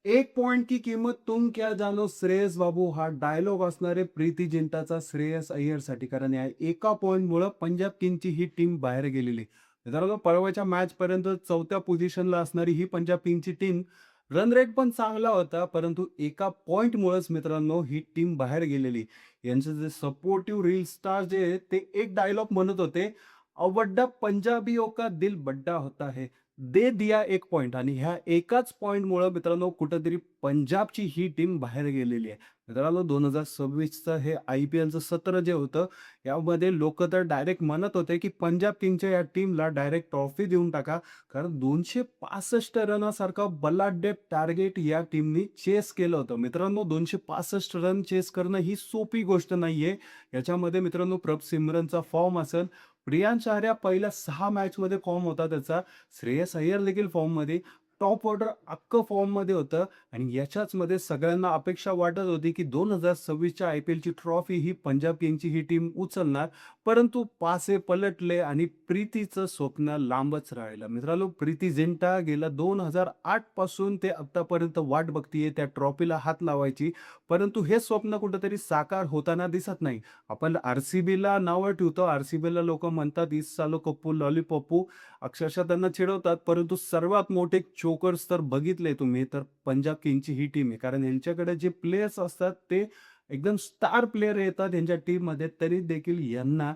एक पॉइंट की कीमत तुम क्या जानो श्रेयस बाबू हा डायलॉग असणारे प्रीती जिंटाचा श्रेयस अय्यरसाठी, कारण या एका पॉइंटमुळं पंजाब किंगची ही टीम बाहेर गेलेली. मित्रांनो, परवाच्या मॅच पर्यंत चौथ्या पोझिशनला असणारी ही पंजाब किंगची टीम रन रेट पण चांगला होता, परंतु एका पॉइंटमुळेच मित्रांनो ही टीम बाहेर गेलेली. यांचे जे सपोर्टिव्ह रील स्टार जे आहेत, ते एक डायलॉग म्हणत होते, अवड्डा पंजाबियों का दिल बड्डा होता है, दे दिया एक पॉइंट. आणि ह्या एकाच पॉइंटमुळं मित्रांनो कुठेतरी पंजाबची ही टीम बाहेर गेलेली आहे. मित्रांनो, 2026चं हे IPLचं सत्र जे होतं, यामध्ये लोकं तर डायरेक्ट म्हणत होते, की पंजाब किंग्सच्या या टीमला डायरेक्ट ट्रॉफी देऊन टाका. कारण 265 रनासारखा बलाढ्य टार्गेट या टीमनी चेस केलं होतं. मित्रांनो, 265 रन चेस करणं ही सोपी गोष्ट नाहीये. याच्यामध्ये मित्रांनो प्रभ सिमरनचा फॉर्म असेल, प्रियांश आर्या पहिल्या 6 मॅचमध्ये फॉर्म होता त्याचा. श्रेयस अय्यर देखील फॉर्ममध्ये, टॉप ऑर्डर अख्खं फॉर्ममध्ये होतं. आणि याच्याचमध्ये सगळ्यांना अपेक्षा वाटत होती, की 2026च्या IPLची ट्रॉफी ही पंजाब किंग्सची ही टीम उचलणार. परंतु पासे पलटले आणि प्रीतीचं स्वप्न लांबच राहिलं. मित्रांनो, प्रीती झिंटा गेल्या 2008 पासून ते आत्तापर्यंत वाट बघतीये त्या ट्रॉफीला हात लावायची. परंतु हे स्वप्न कुठेतरी साकार होताना दिसत नाही. आपण RCBला नावं ठेवतो. RCBला लोकं म्हणतात, "इस सालो कप्पू लॉलीपॉपू." अक्षरशः त्यांना चिडवतात. परंतु सर्वात मोठे चोकर्स तर बघितले तुम्ही तर पंजाब किंग्सची ही टीम आहे. कारण यांच्याकडे जे प्लेयर्स असतात ते एकदम स्टार प्लेयर येतात यांच्या टीममध्ये, तरी देखील यांना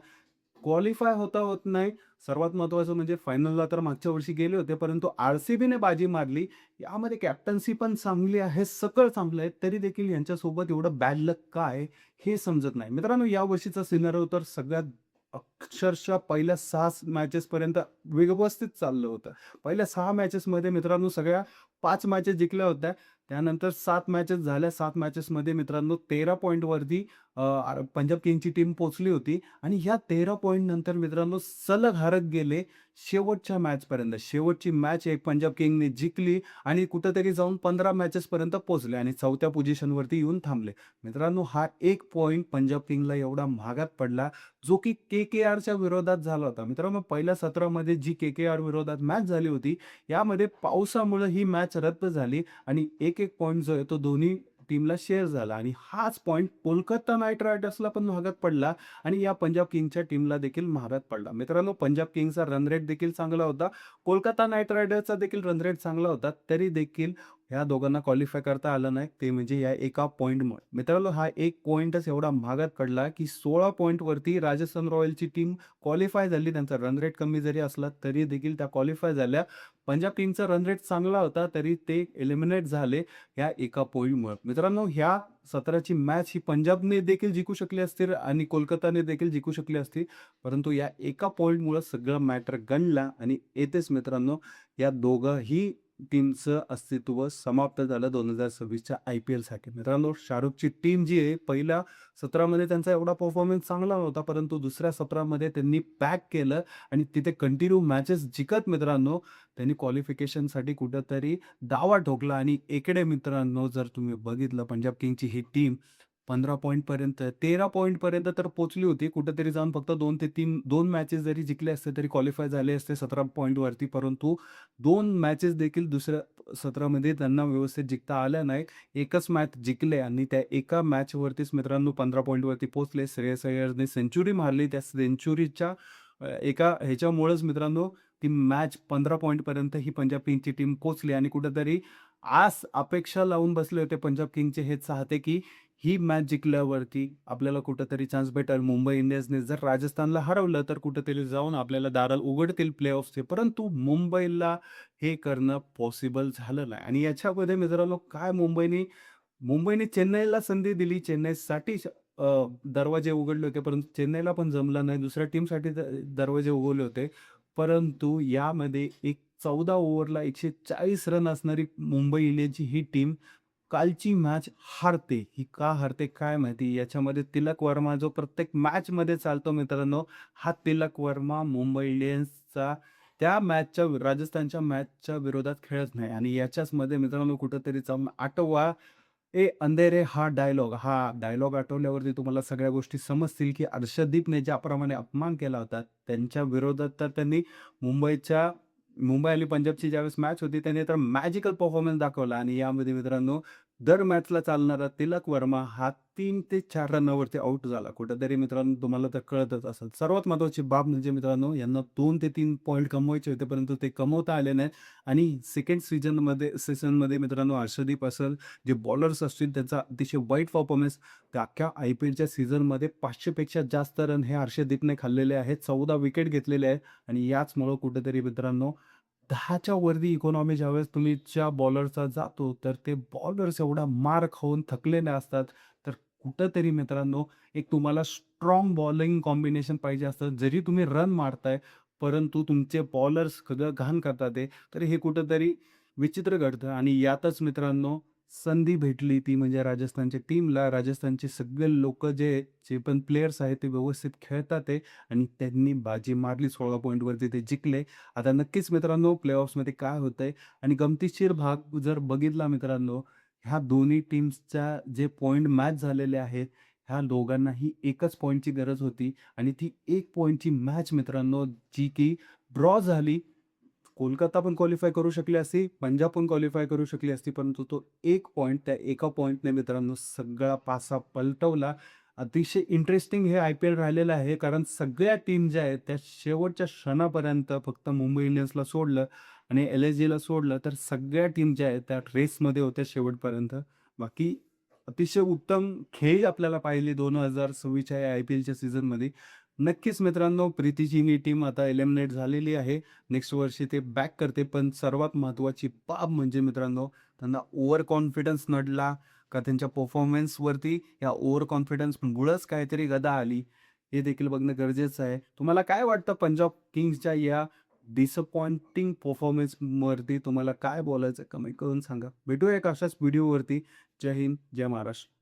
क्वालिफाय होता होत नाही. सर्वात महत्त्वाचं म्हणजे फायनलला तर मागच्या वर्षी गेले होते, परंतु RCBने बाजी मारली. यामध्ये कॅप्टन्सी पण चांगली आहे, सगळं चांगलं आहे, तरी देखील यांच्यासोबत एवढं बॅड लक का आहे हे समजत नाही. मित्रांनो, यावर्षीचा सिनारिओ तर सगळ्यात अक्षरशः पहिल्या 6 मॅचेसपर्यंत व्यवस्थित चाललं होतं. पहिल्या 6 मॅचेसमध्ये मित्रांनो सगळ्या 5 मॅचेस जिंकल्या होत्या. त्यानंतर 7 मॅचेस झाल्या. 7 मॅचेसमध्ये मित्रांनो 13 पॉइंटवरती पंजाब किंग्सची टीम पोहोचली होती. आणि ह्या 13 पॉइंट नंतर मित्रांनो सलग हारत गेले शेवटच्या मॅचपर्यंत. शेवटची मॅच एक पंजाब किंगने जिंकली आणि कुठेतरी जाऊन 15 मॅचेसपर्यंत पोहोचले आणि 4थ्या पोझिशनवरती येऊन थांबले. मित्रांनो, हा 1 पॉइंट पंजाब किंगला एवढा महागात पडला, जो की KKRच्या विरोधात झाला होता. मित्रांनो, पहिल्या सत्रामध्ये जी KKR विरोधात मॅच झाली होती, यामध्ये पावसामुळे ही मॅच रद्द झाली आणि 1-1 पॉइंट जो आहे तो दोन्ही टीमला शेअर झाला आणि हाच पॉइंट कोलकाता नाईट रायडर्सला पण महागात पडला आणि या पंजाब किंग्सच्या टीमला देखील महागात पडला. मित्रांनो, पंजाब किंग्सचा रन रेट देखील चांगला होता. कोलकाता नाईट रायडर्सचा देखील रन रेट चांगला होता. तरी देखील ह्या दोघांना क्वालिफाय करता आलं नाही. ते म्हणजे या एका पॉइंटमुळे. मित्रांनो, हा 1 पॉइंटच एवढा महागात पडला, की 16 पॉइंटवरती राजस्थान रॉयल्सची टीम क्वालिफाय झाली. त्यांचा रन रेट कमी जरी असला तरी देखील त्या क्वालिफाय झाल्या. पंजाब किंग्सचा रन रेट चांगला होता, तरी ते एलिमिनेट झाले या एका पॉइंटमुळे. मित्रांनो, ह्या सत्राची मॅच ही पंजाबने देखील जिंकू शकली असती आणि कोलकाताने देखील जिंकू शकली असती. परंतु या एका पॉइंटमुळे सगळं मॅटर गणला आणि येथेच मित्रांनो या दोघंही टीमचं अस्तित्व समाप्त झालं 2026च्या IPLसाठी. मित्रांनो, शाहरुखची टीम जी आहे पहिल्या सत्रामध्ये त्यांचा एवढा परफॉर्मन्स चांगला नव्हता, परंतु दुसऱ्या सत्रामध्ये त्यांनी पॅक केलं आणि तिथे कंटिन्यू मॅचेस जिंकत मित्रांनो त्यांनी क्वालिफिकेशनसाठी कुठेतरी दावा ठोकला. आणि इकडे मित्रांनो जर तुम्ही बघितलं पंजाब किंग्सची ही टीम 15 पॉइंटपर्यंत 13 पॉइंटपर्यंत तर पोहोचली होती. कुठेतरी जाऊन फक्त 2 ते 2 मॅचेस जरी जिंकले असते तरी क्वालिफाय झाले असते 17 पॉइंटवरती. परंतु 2 मॅचेस देखील दुसऱ्या सत्रामध्ये त्यांना व्यवस्थित जिंकता आल्या नाहीत. एकच मॅच जिंकले आणि त्या एका मॅचवरतीच मित्रांनो 15 पॉइंटवरती पोहोचले. श्रेयस अय्यरने सेंचुरी मारली. त्या सेंचुरीच्या एका ह्याच्यामुळेच मित्रांनो ती मॅच 15 पॉइंटपर्यंत ही पंजाब किंग्सची टीम पोहोचली आणि कुठेतरी आस अपेक्षा लावून बसले होते पंजाब किंग्सचे हे चाहते, की ही मॅच जिंकल्यावरती आपल्याला कुठेतरी चान्स भेटेल. मुंबई इंडियन्सने जर राजस्थानला हरवलं तर कुठेतरी जाऊन आपल्याला दारं उघडतील प्लेऑफचे. परंतु मुंबईला हे करणं पॉसिबल झालं नाही आणि याच्यामध्ये मित्रांनो काय मुंबईने मुंबईने चेन्नईला संधी दिली. चेन्नईसाठी दरवाजे उघडले होते, परंतु चेन्नईला पण जमलं नाही. दुसऱ्या टीमसाठी दरवाजे उघडले होते. परंतु यामध्ये एक 14 ओव्हरला 140 रन असणारी मुंबई इंडियन्सची ही टीम कालची मॅच हारते. ही का हारते काय माहिती? याच्यामध्ये तिलक वर्मा जो प्रत्येक मॅचमध्ये चालतो मित्रांनो, हा तिलक वर्मा मुंबई इंडियन्सचा त्या मॅचच्या राजस्थानच्या मॅचच्या विरोधात खेळत नाही आणि याच्याचमध्ये मित्रांनो कुठेतरी आठवा ए अंधेरे हा डायलॉग आठवल्यावरती तुम्हाला सगळ्या गोष्टी समजतील, की अर्शदीपने ज्याप्रमाणे अपमान केला होता, त्यांच्या विरोधात तर त्यांनी मुंबईच्या मुंबई आणि पंजाबची ज्यावेळेस मॅच होती त्याने तर मॅजिकल परफॉर्मन्स दाखवला आणि यामध्ये मित्रांनो दर मॅचला चालणारा तिलक वर्मा हा 3 ते 4 रनावरती आउट झाला. कुठेतरी मित्रांनो तुम्हाला तर कळतच असेल. सर्वात महत्त्वाची बाब म्हणजे मित्रांनो यांना 2 ते 3 पॉइंट कमवायचे होते, परंतु ते कमवता आले नाहीत आणि सेकंड सीझनमध्ये मित्रांनो हर्षदीप असेल, जे बॉलर्स असतील त्यांचा अतिशय वाईट परफॉर्मन्स. त्या अख्ख्या IPLच्या सीझनमध्ये 500 पेक्षा जास्त रन हे हर्षदीपने खाल्लेले आहेत. 14 विकेट घेतलेले आहेत आणि याचमुळं कुठेतरी मित्रांनो 10च्या वरती इकॉनॉमी ज्यावेळेस तुमच्या बॉलरचा जातो, तर ते बॉलर्स एवढा मार खाऊन थकलेले असतात. तर कुठेतरी मित्रांनो एक तुम्हाला स्ट्राँग बॉलिंग कॉम्बिनेशन पाहिजे असतं. जरी तुम्ही रन मारताय, परंतु तुमचे बॉलर्स सगळं घाण करतात आहे, तर हे कुठेतरी विचित्र घडतं आणि यातच मित्रांनो संधी भेटली ती म्हणजे राजस्थानच्या टीमला. राजस्थानचे सगळे लोकं जे पण प्लेयर्स आहेत, ते व्यवस्थित खेळतात आहे आणि त्यांनी बाजी मारली 16 पॉइंटवरती ते जिंकले. आता नक्कीच मित्रांनो प्लेऑफ्समध्ये काय होतंय आणि गमतीशीर भाग जर बघितला मित्रांनो, ह्या दोन्ही टीम्सच्या जे पॉइंट मॅच झालेले आहेत, ह्या दोघांनाही एकच पॉइंटची गरज होती आणि ती 1 पॉइंटची मॅच मित्रांनो, जी की ड्रॉ झाली. कोलकाता पण क्वालिफाय करू शकली असती, पंजाब पण क्वालिफाय करू शकली असती, परंतु तो 1 पॉइंट, त्या एका पॉइंटने मित्रांनो सगळा पासा पलटवला. अतिशय इंटरेस्टिंग हे IPL राहिलेलं आहे, कारण सगळ्या टीम ज्या आहेत, त्या शेवटच्या क्षणापर्यंत फक्त मुंबई इंडियन्सला सोडलं आणि LSGला सोडलं, तर सगळ्या टीम ज्या आहेत, त्या रेसमध्ये होत्या शेवटपर्यंत. बाकी अतिशय उत्तम खेळ आपल्याला पाहिली 2026च्या या IPLच्या सीझनमध्ये. नक्कीच मित्रांनो, प्रीतीची ही टीम आता एलिमिनेट झालेली आहे. नेक्स्ट वर्षी ते बॅक करते. पण सर्वात महत्त्वाची बाब म्हणजे मित्रांनो, त्यांना ओव्हर कॉन्फिडन्स नडला का त्यांच्या परफॉर्मन्सवरती या ओव्हर कॉन्फिडन्समुळंच काहीतरी गदा आली, हे देखील बघणं गरजेचं आहे. तुम्हाला काय वाटतं पंजाब किंग्सच्या या डिसअपॉइंटिंग परफॉर्मन्सवरती तुम्हाला काय बोलायचं कमेंट करून सांगा. भेटूया एक अशाच व्हिडिओवरती. जय हिंद, जय महाराष्ट्र.